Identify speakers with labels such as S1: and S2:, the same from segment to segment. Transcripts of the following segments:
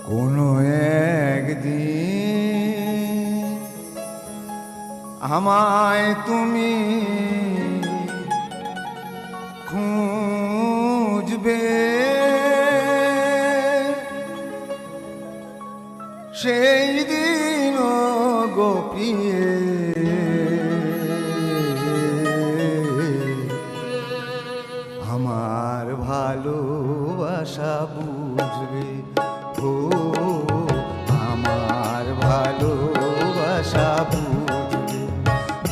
S1: কোনো একদিন আমায় তুমি খুঁজবে, সেই দিন গোপিয়ে আমার ভালোবাসা বুঝবে। ও আমার ভালোবাসা বুঝবে।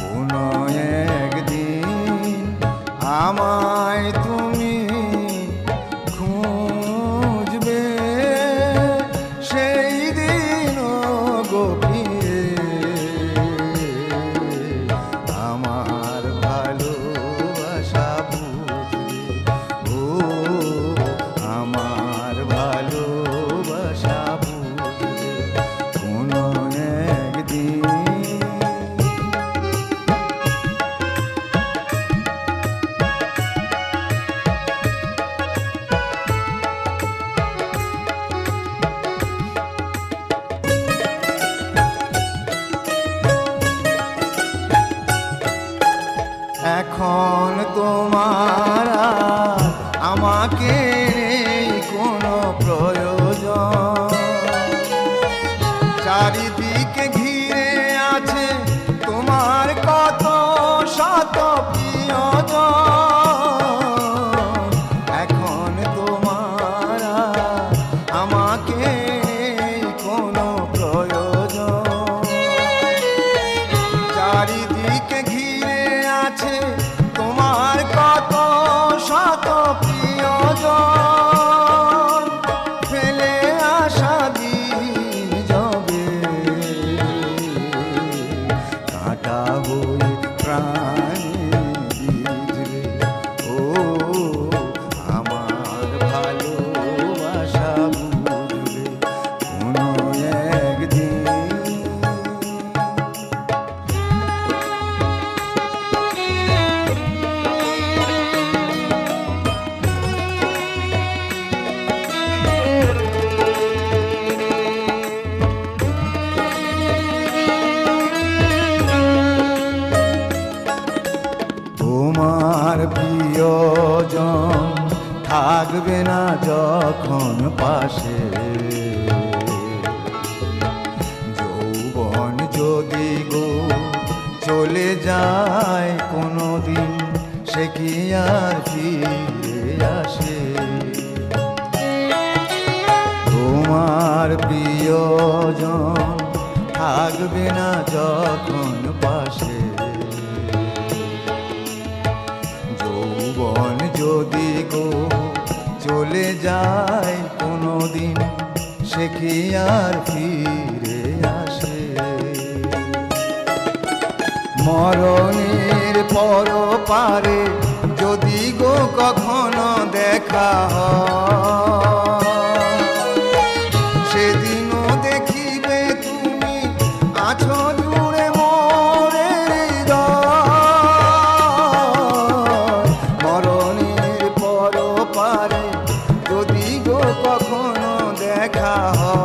S1: কোনো একদিন আমায় তুমি খুঁজবে, সেই দিন গোপিয়ে আমার ভালোবাসা বুঝবে। ও আমার ভালোবাসা বুঝবে কোনো একদিন। এখন তোমার আমাকে নেই কোনো প্রয়োজন, চারিদিকে ঘিরে আছে তোমার কত শত প্রিয়জন। এখন তোমার আমাকে নেই কোনো প্রয়োজন, চারিদিকে ঘিরে আছে তোমার কত শত প্রিয়জন। ফেলে আসা দিন যাবে, কাঁটা হয়ে প্রাণে বিঁধবে। ও আমার ভালোবাসা বুঝবে কোনো একদিন। তোমার প্রিয়জন থাকবে না যখন পাশে, যৌবন যদি গো চলে যায় কোনো দিন, সে কি আর ফিরে আসে? তোমার প্রিয়জন থাকবে না যখন পাশে, যৌবন যদি গো চলে যায় কোনো দিন, সে কি আর ফিরে আসে? মরণের পর পারে যদি গো কখনো দেখা হয়, সেদিনও দেখিবে তুমি আছো জুড়ে মোরে হৃদয়। মরণের পর পারে যদি গো কখনো দেখা হয়,